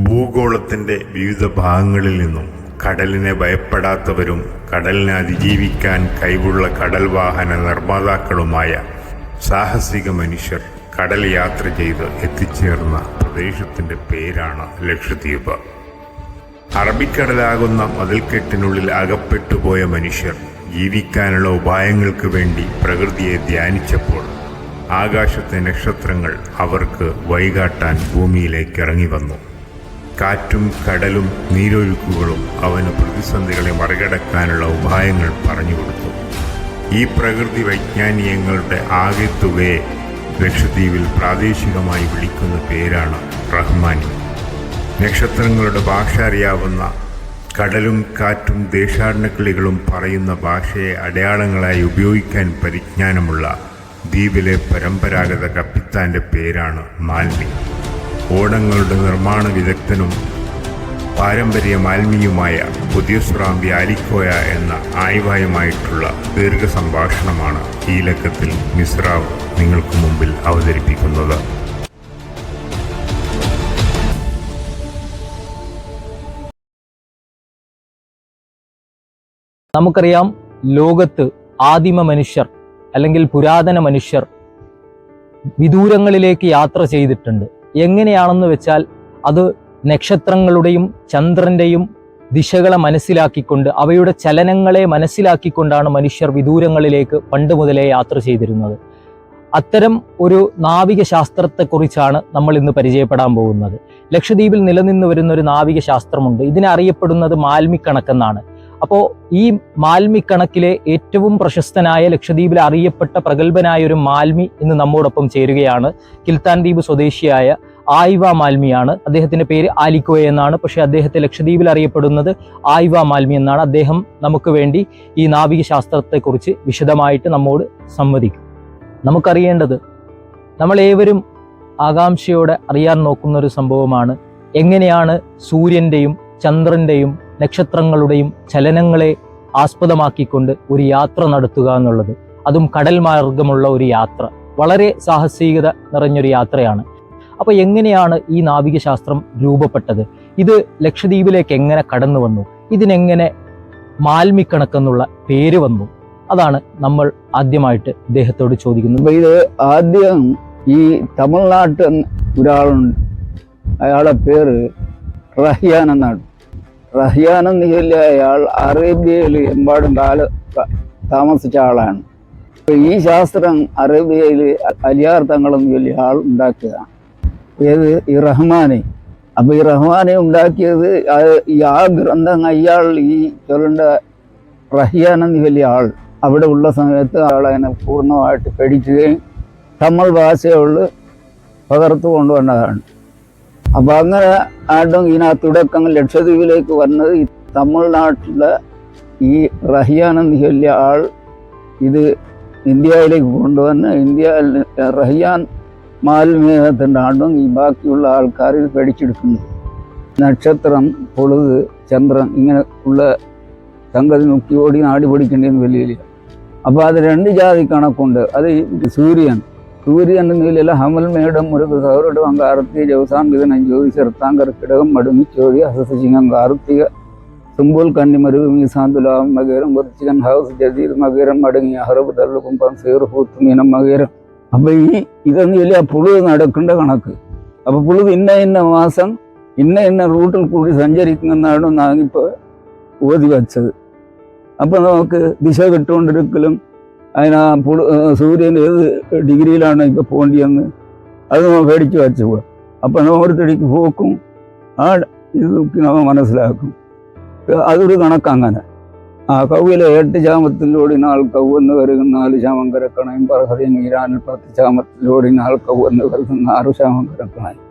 ഭൂഗോളത്തിൻ്റെ വിവിധ ഭാഗങ്ങളിൽ നിന്നും കടലിനെ ഭയപ്പെടാത്തവരും കടലിനെ അതിജീവിക്കാൻ കഴിവുള്ള കടൽ വാഹന നിർമ്മാതാക്കളുമായ സാഹസിക മനുഷ്യർ കടൽ യാത്ര ചെയ്ത് എത്തിച്ചേർന്ന പ്രദേശത്തിൻ്റെ പേരാണ് ലക്ഷദ്വീപ്. അറബിക്കടലാകുന്ന മതിൽക്കെട്ടിനുള്ളിൽ അകപ്പെട്ടുപോയ മനുഷ്യർ ജീവിക്കാനുള്ള ഉപായങ്ങൾക്ക് വേണ്ടി പ്രകൃതിയെ ധ്യാനിച്ചപ്പോൾ ആകാശത്തെ നക്ഷത്രങ്ങൾ അവർക്ക് വഴികാട്ടാൻ ഭൂമിയിലേക്ക് ഇറങ്ങി വന്നു. കാറ്റും കടലും നീരൊഴുക്കുകളും അവന് പ്രതിസന്ധികളെ മറികടക്കാനുള്ള ഉപായങ്ങൾ പറഞ്ഞുകൊടുത്തു. ഈ പ്രകൃതി വൈജ്ഞാനികങ്ങളുടെ ആകെത്തുകയെ ലക്ഷദ്വീപിൽ പ്രാദേശികമായി വിളിക്കുന്ന പേരാണ് റഹ്മാനി. നക്ഷത്രങ്ങളുടെ ഭാഷ അറിയാവുന്ന, കടലും കാറ്റും ദേശാടനക്കിളികളും പറയുന്ന ഭാഷയെ അടയാളങ്ങളായി ഉപയോഗിക്കാൻ പരിജ്ഞാനമുള്ള ദ്വീപിലെ പരമ്പരാഗത കപ്പിത്താൻ്റെ പേരാണ് മാൽമി. ഓടങ്ങളുടെ നിർമ്മാണ വിദഗ്ധനും പാരമ്പര്യ മാൽമിയുമായ പുതിയസുറാമ്പി ആലിക്കോയ എന്ന ആയിവായുമായിട്ടുള്ള ദീർഘസംഭാഷണമാണ് ഈ ലക്കത്തിൽ മിസ്രാവ് നിങ്ങൾക്ക് മുമ്പിൽ അവതരിപ്പിക്കുന്നത്. നമുക്കറിയാം, ലോകത്ത് ആദിമ മനുഷ്യർ അല്ലെങ്കിൽ പുരാതന മനുഷ്യർ വിദൂരങ്ങളിലേക്ക് യാത്ര ചെയ്തിട്ടുണ്ട്. എങ്ങനെയാണെന്ന് വെച്ചാൽ അത് നക്ഷത്രങ്ങളുടെയും ചന്ദ്രൻ്റെയും ദിശകളെ മനസ്സിലാക്കിക്കൊണ്ട്, അവയുടെ ചലനങ്ങളെ മനസ്സിലാക്കിക്കൊണ്ടാണ് മനുഷ്യർ വിദൂരങ്ങളിലേക്ക് പണ്ട് മുതലേ യാത്ര ചെയ്തിരുന്നത്. അത്തരം ഒരു നാവിക ശാസ്ത്രത്തെക്കുറിച്ചാണ് നമ്മൾ ഇന്ന് പരിചയപ്പെടാൻ പോകുന്നത്. ലക്ഷദ്വീപിൽ നിലനിന്ന് വരുന്ന ഒരു നാവിക ശാസ്ത്രമുണ്ട്. ഇതിനെ അറിയപ്പെടുന്നത് മാൽമി കണക്കെന്നാണ്. അപ്പോൾ ഈ മാൽമി കണക്കിലെ ഏറ്റവും പ്രശസ്തനായ, ലക്ഷദ്വീപിൽ അറിയപ്പെട്ട പ്രഗത്ഭനായ ഒരു മാൽമി ഇന്ന് നമ്മോടൊപ്പം ചേരുകയാണ്. കിൽത്താൻ ദ്വീപ് സ്വദേശിയായ ആയിവ മാൽമിയാണ്. അദ്ദേഹത്തിന്റെ പേര് ആലിക്കോയ എന്നാണ്. പക്ഷേ അദ്ദേഹത്തെ ലക്ഷദ്വീപിൽ അറിയപ്പെടുന്നത് ആയിവ മാൽമി എന്നാണ്. അദ്ദേഹം നമുക്ക് വേണ്ടി ഈ നാവിക ശാസ്ത്രത്തെക്കുറിച്ച് വിശദമായിട്ട് നമ്മോട് സംവദിക്കും. നമുക്കറിയേണ്ടത്, നമ്മളേവരും ആകാംക്ഷയോടെ അറിയാൻ നോക്കുന്ന ഒരു സംഭവമാണ്, എങ്ങനെയാണ് സൂര്യൻ്റെയും ചന്ദ്രൻ്റെയും നക്ഷത്രങ്ങളുടെയും ചലനങ്ങളെ ആസ്പദമാക്കിക്കൊണ്ട് ഒരു യാത്ര നടത്തുക എന്നുള്ളത്. അതും കടൽ മാർഗമുള്ള ഒരു യാത്ര. വളരെ സാഹസികത നിറഞ്ഞൊരു യാത്രയാണ്. അപ്പോൾ എങ്ങനെയാണ് ഈ നാവികശാസ്ത്രം രൂപപ്പെട്ടത്? ഇത് ലക്ഷദ്വീപിലേക്ക് എങ്ങനെ കടന്നു വന്നു? ഇതിനെങ്ങനെ മാൽമി കണക്കെന്നുള്ള പേര് വന്നു? അതാണ് നമ്മൾ ആദ്യമായിട്ട് ഇദ്ദേഹത്തോട് ചോദിക്കുന്നത്. ഇത് ആദ്യം ഈ തമിഴ്നാട്ടിൽ ഒരാളുണ്ട്, അയാളുടെ പേര് റഹ്യാൻ എന്നാണ്. റഹ്യാൻ എന്ന് ചൊല്ലിയ അയാൾ അറേബ്യയിൽ എമ്പാടും താമസിച്ച ആളാണ്. ഈ ശാസ്ത്രം അറേബ്യയിൽ അലിയാർ തങ്ങളെന്ന് ചൊല്ലിയ ആൾ ഉണ്ടാക്കിയതാണ്. ഏത് ഈ റഹ്മാനെ. അപ്പോൾ ഈ റഹ്മാനെ ഉണ്ടാക്കിയത് ആ ഗ്രന്ഥം അയാൾ ഈ ചൊല്ലേണ്ട റഹ്യാൻ എന്ന് ചൊല്ലിയ ആൾ അവിടെ ഉള്ള സമയത്ത് ആളതിനെ പൂർണ്ണമായിട്ട് പഠിക്കുകയും തമിഴ് ഭാഷയുള്ള പകർത്ത് കൊണ്ടുവന്നതാണ്. അപ്പോൾ അങ്ങനെ ആണ്ടും ഇതിനകത്ത് തുടക്കം ലക്ഷദ്വീപിലേക്ക് വന്നത് ഈ തമിഴ്നാട്ടിലെ ഈ റഹ്യാൻ എന്ന് ചൊല്ലിയ ആൾ ഇത് ഇന്ത്യയിലേക്ക് കൊണ്ടുവന്ന് ഇന്ത്യയിൽ റഹ്യാൻ മാൽമേഘത്തിൻ്റെ ആണ്ടും ഈ ബാക്കിയുള്ള ആൾക്കാർ ഇത് പഠിച്ചെടുക്കുന്നത്. നക്ഷത്രം, പൊളുത്, ചന്ദ്രൻ ഇങ്ങനെ ഉള്ള സംഗതി നോക്കി ഓടി നാടി പഠിക്കേണ്ടതെന്ന് വലിയ. അപ്പോൾ അത് രണ്ട് ജാതി കണക്കുണ്ട്. അത് സൂര്യൻ എന്നില്ല ഹമൽ മേടം മുരുക സൗരടും കാർത്തിക ജവസാംഗിതനം ജ്യോതിശർത്താം കർക്കിടകം മടുങ്ങി ചോതി അസസിംഗം കാർത്തിക സുംബോൽ കന്നി മരുവ് മീസാന്തുലാം മകേരം വൃശ്ചികൻ ഹൗസ് ജദീദ് മകേരം മടങ്ങി അഹറബ് തള്ളുകുമ്പം സേറുഹൂത്ത് മീനം മകേരം. അപ്പോൾ ഇതെന്ന് ചൊല്ലി ആ പുളുത് നടക്കേണ്ട കണക്ക്. അപ്പോൾ പുളുത് ഇന്ന മാസം ഇന്ന റൂട്ടിൽ കൂടി സഞ്ചരിക്കുന്നതാണ് നാങ്ങിപ്പോൾ ഓതി വച്ചത്. അപ്പോൾ നമുക്ക് ദിശ കിട്ടുകൊണ്ടിരിക്കലും അതിനാ സൂര്യൻ ഏത് ഡിഗ്രിയിലാണ് ഇപ്പോൾ പോകേണ്ടിയെന്ന് അത് നമ്മൾ പേടിച്ച് വച്ചു പോകാം. അപ്പം ഓരോരുത്തടിക്ക് പോക്കും ആ ഇത് നോക്കി നമ്മൾ മനസ്സിലാക്കും. അതൊരു കണക്കങ്ങനെ. കൗവിലെ 8 ചാമത്തിലോടിനാൾ കൗവെന്ന് കരുകുന്ന 4 ചാമം കരക്കണയും പറഹതയും ഈരാനിൽ 10 ചാമത്തിലോടിനാൾ കൗവെന്ന് കരുകുന്ന 6 ചാമം കരക്കണയും.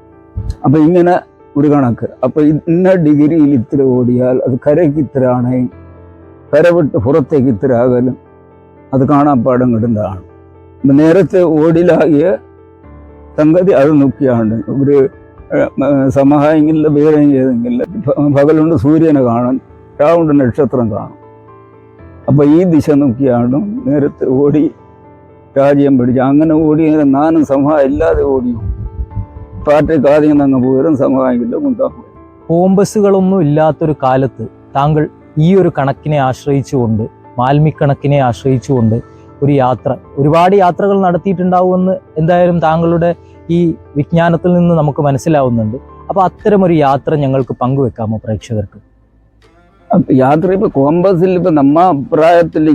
അപ്പം ഇങ്ങനെ ഒരു കണക്ക്. അപ്പം ഇന്ന ഡിഗ്രിയിൽ ഇത്ര ഓടിയാൽ അത് കരയ്ക്ക് ഇത്ര ആണെങ്കിൽ കര വിട്ട് പുറത്തേക്ക് ഇത്ര ആകലും അത് കാണാൻ പാടം കിട്ടുന്നതാണ്. നേരത്തെ ഓടിലാകിയ സംഗതി അത് നോക്കിയാണ് ഒരു സമഹായെങ്കിലില്ല വേറെ ചെയ്തെങ്കിലില്ല. പകലുണ്ട് സൂര്യനെ കാണും, രാവുണ്ട് നക്ഷത്രം കാണും. അപ്പം ഈ ദിശ നോക്കിയാണ് നേരത്തെ ഓടി രാജ്യം പിടിച്ചു. അങ്ങനെ ഓടി നാനും സമഹ ഇല്ലാതെ ഓടിയും പാർട്ടിക്ക് ആദ്യം അങ്ങ് പോരും സമവായിക്കില്ല മുന്താൻ പോയി. ഹോം ബസ്സുകളൊന്നും ഇല്ലാത്തൊരു കാലത്ത് താങ്കൾ ഈ ഒരു കണക്കിനെ ആശ്രയിച്ചുകൊണ്ട്, മാൽമിക്കണക്കിനെ ആശ്രയിച്ചുകൊണ്ട് ഒരു യാത്ര, ഒരുപാട് യാത്രകൾ നടത്തിയിട്ടുണ്ടാവുമെന്ന് എന്തായാലും താങ്കളുടെ ഈ വിജ്ഞാനത്തിൽ നിന്ന് നമുക്ക് മനസ്സിലാവുന്നുണ്ട്. അപ്പോൾ അത്തരമൊരു യാത്ര ഞങ്ങൾക്ക് പങ്കുവെക്കാമോ പ്രേക്ഷകർക്ക്? യാത്ര ഇപ്പൊ കോമ്പസിൽ ഇപ്പൊ നമ്മ പ്രായത്തിൽ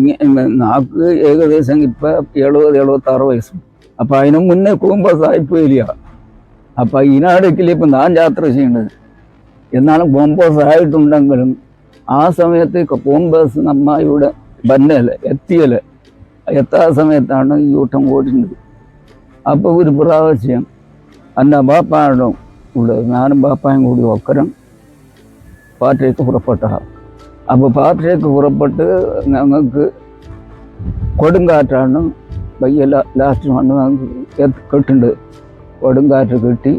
നാക്ക് ഏകദേശം ഇപ്പൊ 70-76 വയസ്സും. അപ്പൊ അതിനു മുന്നേ കോമ്പസ് ആയിപ്പോയില്ല. അപ്പൊ ഇതിനടക്കിൽ ഇപ്പൊ ഞാൻ യാത്ര ചെയ്യുന്നത്. എന്നാലും കോമ്പസ് ആയിട്ടുണ്ടെങ്കിലും ആ സമയത്ത് കോമ്പസ് നമ്മ ഇവിടെ ബന്നല് എത്തിയല് എത്താത്ത സമയത്താണ് ഈ ഊട്ടം ഓടുന്നത്. അപ്പോൾ ഒരു പ്രാവശ്യം എൻ്റെ ബാപ്പായുടെ ഉള്ളത്, ഞാനും ബാപ്പായും കൂടി ഒക്കരം പാറ്റയ്ക്ക് പുറപ്പെട്ട. അപ്പോൾ പാറ്റയ്ക്ക് പുറപ്പെട്ട് ഞങ്ങൾക്ക് കൊടുങ്കാറ്റാണ് ലാസ്റ്റ് മണ്ണ് ഞങ്ങൾക്ക് കെട്ടുണ്ട്. കൊടുങ്കാറ്റ് കിട്ടി.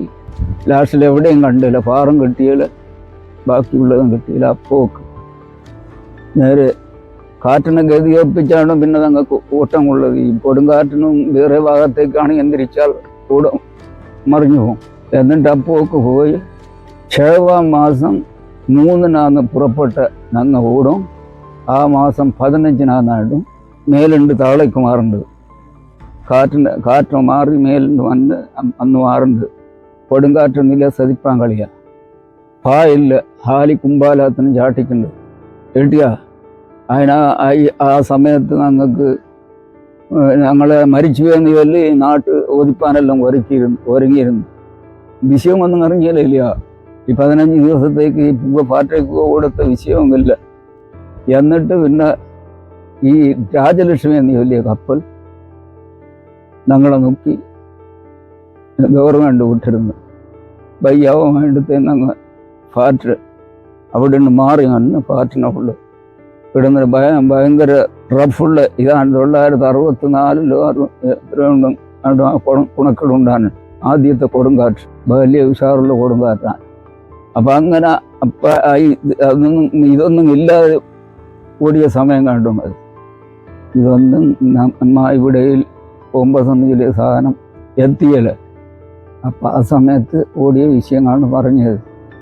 ലാസ്റ്റിൽ എവിടെയും കണ്ടില്ല, പാറും കിട്ടിയില്ല, ബാക്കിയുള്ളതും കിട്ടിയില്ല. അപ്പോൾ നേരെ കാറ്റിനെ ഗതിയൊപ്പിച്ചാണ് പിന്നെ ഞങ്ങൾക്ക് ഓട്ടമുള്ളത്. ഈ കൊടുങ്കാറ്റിനും വേറെ ഭാഗത്തേക്കാണ് എന്തിരിച്ചാൽ കൂടെ മറിഞ്ഞു പോകും. എന്നിട്ട് അപ്പോക്ക് പോയി 7-ാം മാസം 3-നാണ് പുറപ്പെട്ട് ഞങ്ങൾ ഓടും. ആ മാസം 15-നാണ് മേലുണ്ട് താളേക്ക് മാറുന്നത്. കാറ്റ് മാറി മേലുണ്ട് വന്ന് അന്ന് മാറുന്നത്. കൊടുങ്കാറ്റൊന്നുമില്ല, സതിപ്പാൻ കളിയ പായില്ല, ഹാലി കുമ്പാലത്തിന് ചാട്ടിക്കുണ്ട് കേട്ടിയാ. ആ സമയത്ത് ഞങ്ങൾക്ക് ഞങ്ങളെ മരിച്ചു എന്ന് ചൊല്ലി നാട്ട് ഒതുപ്പാനെല്ലാം ഒരുങ്ങിയിരുന്നു. വിഷയമൊന്നും അറിഞ്ഞില്ല. ഈ 15 ദിവസത്തേക്ക് ഈ പാറ്റയ്ക്ക് കൊടുത്ത വിഷയമൊന്നുമില്ല. എന്നിട്ട് പിന്നെ ഈ രാജലക്ഷ്മി എന്ന് ചൊല്ലിയ കപ്പൽ ഞങ്ങളെ നോക്കി ഗവൺമെൻറ് വിട്ടിരുന്നു. വയ്യാവാൻ വേണ്ടത്തെ ഞങ്ങൾ പാറ്റ് അവിടെ നിന്ന് മാറി വന്ന് പാറ്റിനെ ഫുള്ള് ഇടുന്ന ഭയങ്കര റഫുള്ള ഇതാണ്. 964 കുണക്കിടുണ്ടാണ് ആദ്യത്തെ കൊടുങ്കാറ്റ്. വലിയ ഉഷാറുള്ള കൊടുങ്കാറ്റാണ്. അപ്പം അങ്ങനെ ഇതൊന്നും ഇല്ലാതെ ഓടിയ സമയം കണ്ടു. അത് ഇതൊന്നും നമ്മ ഇവിടെ കോമ്പസൊന്നും സാധനം എത്തിയല്ല. അപ്പം ആ സമയത്ത് ഓടിയ വിഷയങ്ങളാണ് പറഞ്ഞത്.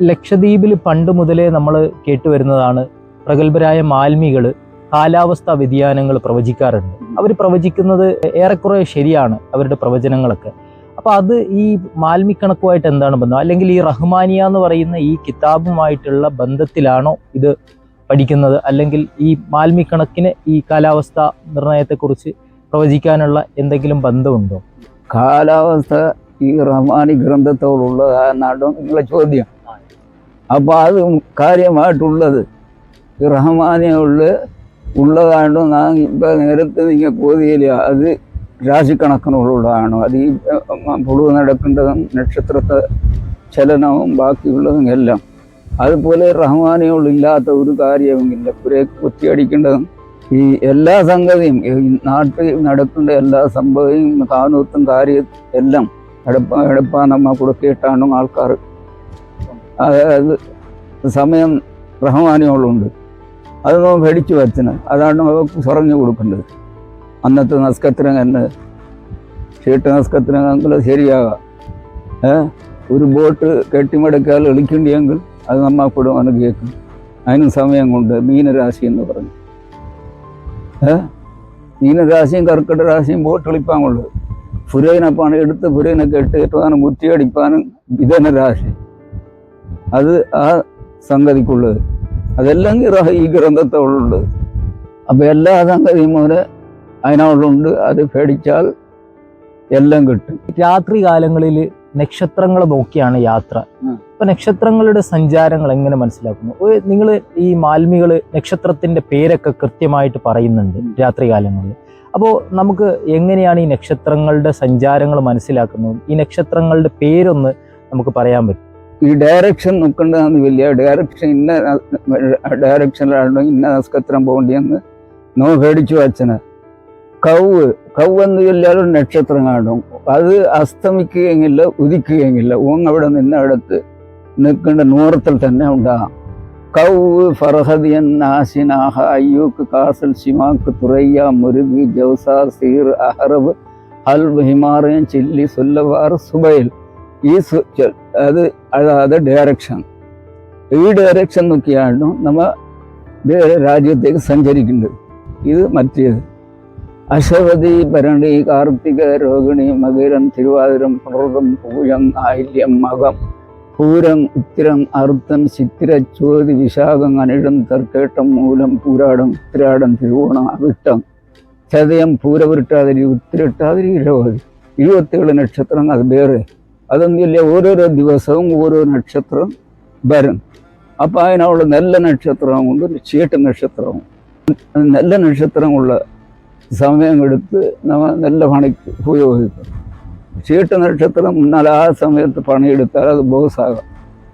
ലക്ഷദ്വീപിൽ പണ്ട് മുതലേ നമ്മൾ കേട്ടുവരുന്നതാണ്, പ്രഗത്ഭരായ മാൽമികൾ കാലാവസ്ഥാ വ്യതിയാനങ്ങൾ പ്രവചിക്കാറുണ്ട്. അവർ പ്രവചിക്കുന്നത് ഏറെക്കുറെ ശരിയാണ്, അവരുടെ പ്രവചനങ്ങളൊക്കെ. അപ്പോൾ അത് ഈ മാൽമിക്കണക്കുമായിട്ട് എന്താണ് ബന്ധം? അല്ലെങ്കിൽ ഈ റഹ്മാനിയ എന്ന് പറയുന്ന ഈ കിതാബുമായിട്ടുള്ള ബന്ധത്തിലാണോ ഇത് പഠിക്കുന്നത്? അല്ലെങ്കിൽ ഈ മാൽമിക്കണക്കിന് ഈ കാലാവസ്ഥ നിർണയത്തെക്കുറിച്ച് പ്രവചിക്കാനുള്ള എന്തെങ്കിലും ബന്ധമുണ്ടോ? കാലാവസ്ഥ ഈ റഹ്മാനി ഗ്രന്ഥത്തോടുള്ളതാണെന്നാണ് നിങ്ങളെ ചോദ്യം. അപ്പോൾ അത് കാര്യമായിട്ടുള്ളത് ഈ റഹ്മാനിയുള്ള ഞാൻ ഇപ്പം നേരത്തെ നിങ്ങൾ കോതിയില്ല. അത് രാശിക്കണക്കിനുള്ളതാണ്. അത് ഈ പുഴു നടക്കേണ്ടതും നക്ഷത്രത്തെ ചലനവും ബാക്കിയുള്ളതും എല്ലാം. അതുപോലെ റഹ്മാനികളില്ലാത്ത ഒരു കാര്യവുമില്ല. കുറെ കുത്തിയടിക്കേണ്ടതും ഈ എല്ലാ സംഗതിയും ഈ നാട്ടിൽ നടക്കേണ്ട എല്ലാ സംഭവവും കാനൂത്തും കാര്യം എല്ലാം എടുപ്പാൻ നമ്മ കൊടുക്കിയിട്ടാണ് ആൾക്കാർ. അതായത് സമയം റഹ്മാനികളുണ്ട്, അത് നമ്മൾ മേടിച്ചു വച്ചന്. അതാണ് അവർക്ക് പറഞ്ഞു കൊടുക്കേണ്ടത്. അന്നത്തെ നസ്കത്തിനും തന്നെ ഷീട്ട് നസ്കത്തിനെങ്കിൽ ശരിയാകാം. ഒരു ബോട്ട് കെട്ടിമടക്കാൽ എളിക്കേണ്ടിയെങ്കിൽ അത് നമ്മൾക്കൂടെ വന്ന് കേൾക്കും. അതിനും സമയം കൊണ്ട് മീനരാശി എന്ന് പറഞ്ഞു. മീനരാശിയും കർക്കിട രാശിയും ബോട്ട് എളിപ്പാൻ കൊള്ളത്. പുരയിനപ്പാണ് എടുത്ത് പുരയിനെ കെട്ടിയിട്ടാണ് മുറ്റിയടിപ്പാനും വിധന രാശി. അത് ആ സംഗതിക്കുള്ളത്. അതെല്ലാം ഈ ഗ്രന്ഥത്തോളുള്ളത്. അപ്പം എല്ലാ സംഗതിയും പോലെ അതിനോടുണ്ട്. അത് പേടിച്ചാൽ എല്ലാം കിട്ടും. രാത്രി കാലങ്ങളിൽ നക്ഷത്രങ്ങൾ നോക്കിയാണ് യാത്ര. അപ്പൊ നക്ഷത്രങ്ങളുടെ സഞ്ചാരങ്ങൾ എങ്ങനെ മനസ്സിലാക്കുന്നു? നിങ്ങൾ ഈ മാൽമികൾ നക്ഷത്രത്തിന്റെ പേരൊക്കെ കൃത്യമായിട്ട് പറയുന്നുണ്ട് രാത്രി കാലങ്ങളിൽ. അപ്പോൾ നമുക്ക് എങ്ങനെയാണ് ഈ നക്ഷത്രങ്ങളുടെ സഞ്ചാരങ്ങൾ മനസ്സിലാക്കുന്നത്? ഈ നക്ഷത്രങ്ങളുടെ പേരൊന്ന് നമുക്ക് പറയാൻ പറ്റും? ഈ ഡയറക്ഷൻ നോക്കേണ്ടതാണ്. വലിയ ഡയറക്ഷൻ ഇന്ന ഡയറക്ഷനിലാണ് ഇന്ന നക്ഷത്രം പോകേണ്ടിയെന്ന് നോ പേടിച്ചു വച്ചന്. കൗവെന്ന് ചൊല്ലിയാലും നക്ഷത്രം കാണും. അത് അസ്തമിക്കുകയെങ്കില്ല ഉദിക്കുകയെങ്കില്ല. അവിടെ നിന്നടുത്ത് നിൽക്കേണ്ട നൂറത്തിൽ തന്നെ ഉണ്ടാകാം. കൗവ് ഫർഹദിയൻ നാസിനാഹ അയ്യൂക്ക് കാസൽ ഷിമാക്ക് തുറയ്യ മുരുകി ജൗസാർ സീർ അഹറബ് ഹൽബ് ഹിമാറയൻ ചില്ലി സുല്ലവാർ സുബൈൽ. ഈ അത് ഡയറക്ഷൻ. ഈ ഡയറക്ഷൻ നോക്കിയാണ് നമ്മ വേറെ രാജ്യത്തേക്ക് സഞ്ചരിക്കുന്നത്. ഇത് മറ്റേത് അശ്വതി, ഭരണി, കാർത്തിക, രോഹിണി, മകരം, തിരുവാതിരം, പുണർതം, പൂയം, ആയില്യം, മകം, പൂരം, ഉത്തിരം, അറുത്തം, ചിത്തിര, ചോതി, വിശാഖം, അനിഴം, തർക്കേട്ടം, മൂലം, പൂരാടം, ഉത്തിരാടം, തിരുവോണം, അവിട്ടം, ചതയം, പൂരവിട്ടാതിരി, ഉത്തിരട്ടാതിരി, ഇഴവതി. 27 നക്ഷത്രം. അത് വേറെ അതൊന്നുമില്ല. ഓരോരോ ദിവസവും ഓരോ നക്ഷത്രം വരും. അപ്പം അതിനുള്ള നല്ല നക്ഷത്രവും കൊണ്ട് ചീട്ട് നക്ഷത്രവും നല്ല നക്ഷത്രമുള്ള സമയം എടുത്ത് നമ്മൾ നല്ല പണിക്ക് ഉപയോഗിക്കും. ചീട്ട് നക്ഷത്രം എന്നാൽ ആ സമയത്ത് പണിയെടുത്താൽ അത് ബോസാകാം.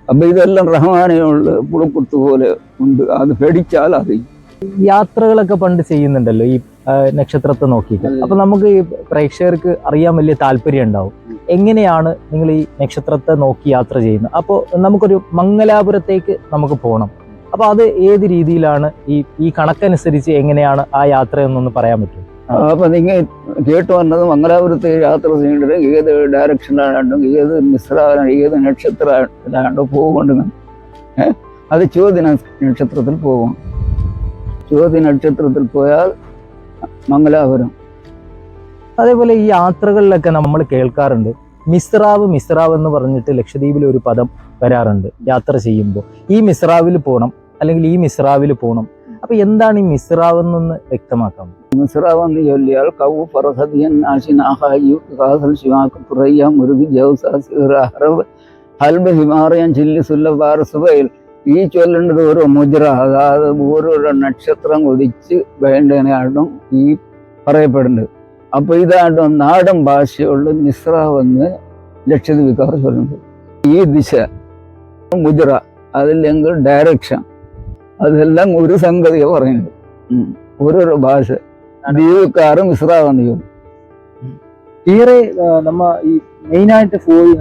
അപ്പം ഇതെല്ലാം റഹ്മാനെയുള്ള പുളക്കുത്ത് പോലെ ഉണ്ട്. അത് പേടിച്ചാൽ അറിയും. യാത്രകളൊക്കെ പണ്ട് ചെയ്യുന്നുണ്ടല്ലോ ഈ നക്ഷത്രത്തെ നോക്കിയിട്ട്. അപ്പൊ നമുക്ക് ഈ പ്രേക്ഷകർക്ക് അറിയാൻ വലിയ താല്പര്യം ഉണ്ടാവും, എങ്ങനെയാണ് നിങ്ങൾ ഈ നക്ഷത്രത്തെ നോക്കി യാത്ര ചെയ്യുന്നത്. അപ്പോൾ നമുക്കൊരു മംഗലാപുരത്തേക്ക് നമുക്ക് പോകണം. അപ്പൊ അത് ഏത് രീതിയിലാണ് ഈ കണക്കനുസരിച്ച് എങ്ങനെയാണ് ആ യാത്ര എന്നൊന്ന് പറയാൻ പറ്റും? അപ്പൊ നിങ്ങൾ കേട്ടു വന്നത് മംഗലാപുരത്ത് യാത്ര ചെയ്യേണ്ടത് ഏത് ഡയറക്ഷനിലാണ്ടും ഏത് മിശ്രാണ് ഏത് നക്ഷത്രത്തിലാണ്ടോ പോകുന്നുണ്ട്. അത് ചോദ്യ നക്ഷത്രത്തിൽ പോകും. ചോദ്യ നക്ഷത്രത്തിൽ പോയാൽ മംഗലാപുരം. അതേപോലെ ഈ യാത്രകളിലൊക്കെ നമ്മൾ കേൾക്കാറുണ്ട് മിസ്രാവ് എന്ന് പറഞ്ഞിട്ട് ലക്ഷദ്വീപിൽ ഒരു പദം വരാറുണ്ട് യാത്ര ചെയ്യുമ്പോൾ. ഈ മിസ്രാവിൽ പോകണം അല്ലെങ്കിൽ ഈ മിസ്രാവിൽ പോകണം. അപ്പൊ എന്താണ് ഈ മിസ്രാവ് എന്നൊന്ന് വ്യക്തമാക്കാം? മിസ്രാവ് എന്ന് ചൊല്ലിയാൽ കവു ഫറഹദിയൻ നാശിനാഹായു കാസൽ ശിവാക്ക് തുറയ്യ മുരുകി ജൗസാസ് ഹൽബ് ഹിമാറയൻ ചില്ലി സുല്ലബാർസുബയിൽ. ഈ ചൊല്ലേണ്ടത് ഓരോ മുദ്ര, അതായത് ഓരോരോ നക്ഷത്രം ഉദിച്ച് വേണ്ടതിനായിട്ടും ഈ പറയപ്പെടുന്നത്. അപ്പൊ ഇതായിട്ടും നാടൻ ഭാഷയുള്ള മിസ്രാവ് എന്ന് ലക്ഷദ്വീപ്കാർ ചൊല്ലുന്നത്. ഈ ദിശ മുദ്ര, അതില്ലെങ്കിൽ ഡയറക്ഷൻ, അതെല്ലാം ഒരു സംഗതിയെ പറയുന്നത്. ഓരോരോ ഭാഷ ദ്വീപക്കാരും മിസ്രാവ് എന്ന് ചൊല്ലും. വേറെ നമ്മ ഈ മെയിനായിട്ട് പോയി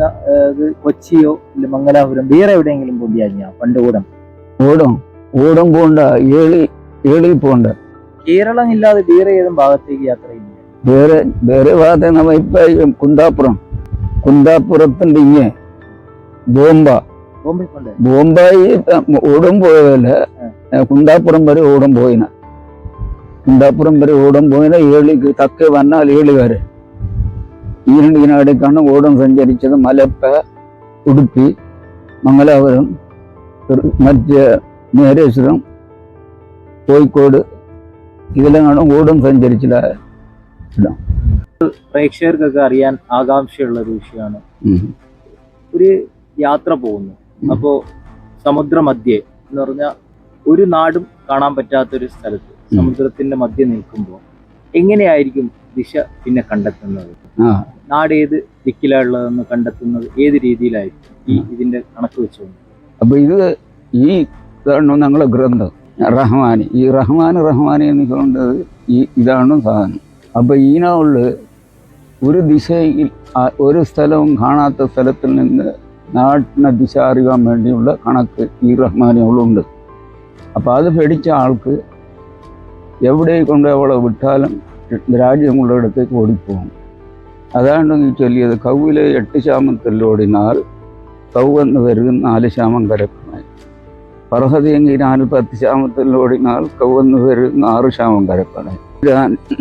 കൊച്ചിയോ ഇല്ല മംഗലാപുരം വേറെ എവിടെയെങ്കിലും പോയി പണ്ട് ഓടം പോണ്ട, ഏളി പോണ്ട. കേരളം ഇല്ലാതെ വേറെ ഏതും ഭാഗത്തേക്ക് യാത്ര ചെയ്യുന്നത്? വേറെ ഭാഗത്തെ നമ്മ ഇപ്പൊ കുന്താപുരത്തിന്റെ ഇങ്ങേ ബോംബായി ഓടും പോയതല്ല. കുന്താപുരം വരെ ഓടും പോയിന. ഏളിക്ക് തക്കെ വന്നാൽ ഏളി വരെ ഈ രണ്ടിനടുക്കാണ് ഓടം സഞ്ചരിച്ചത്. മലപ്പ, ഉടുപ്പി, മംഗലാപുരം, മറ്റേ നേരേശ്വരം, കോഴിക്കോട്, ഇതിലാണ് ഓടം സഞ്ചരിച്ചില്ല. പ്രേക്ഷകർക്കൊക്കെ അറിയാൻ ആകാംക്ഷയുള്ള ഒരു വിഷയമാണ്. ഒരു യാത്ര പോകുന്നു, അപ്പോ സമുദ്രമധ്യേ എന്ന് പറഞ്ഞാൽ ഒരു നാടും കാണാൻ പറ്റാത്തൊരു സ്ഥലത്ത് സമുദ്രത്തിന്റെ മധ്യ നിൽക്കുമ്പോൾ എങ്ങനെയായിരിക്കും ദിശ പിന്നെ കണ്ടെത്തുന്നത്? നാട് ഏത് ദിക്കിലുള്ളതെന്ന് കണ്ടെത്തുന്നത് ഏത് രീതിയിലായിരിക്കും ഇതിന്റെ കണക്ക് വെച്ചുകൊണ്ട്? അപ്പൊ ഇതാണ് ഞങ്ങളെ ഗ്രന്ഥം റഹ്മാനി. ഈ റഹ്മാനി എന്ന് കൊണ്ടത് ഇതാണ് സാധനം. അപ്പൊ ഇതിനുള്ള ഒരു ദിശയിൽ ഒരു സ്ഥലവും കാണാത്ത സ്ഥലത്തിൽ നിന്ന് നാട്ടിനെ ദിശ അറിയാൻ വേണ്ടിയുള്ള കണക്ക് ഈ റഹ്മാനികളുണ്ട്. അപ്പം അത് പഠിച്ച ആൾക്ക് എവിടെ കൊണ്ട് അവളെ വിട്ടാലും രാജ്യങ്ങളുടെ അടുത്തേക്ക് ഓടിപ്പോകും. അതാണ് ഈ ചൊല്ലിയത് കൗവിലെ 8 ശാമത്തിൽ ഓടിനാൽ കൗവെന്ന് വരും 4 ശാമം കരക്കണേ. ഫർഹദിയെങ്കിൽ 10 ശാമത്തിൽ ഓടിനാൽ കൗവെന്ന് വരും 6 ശാമം കരക്കണേ.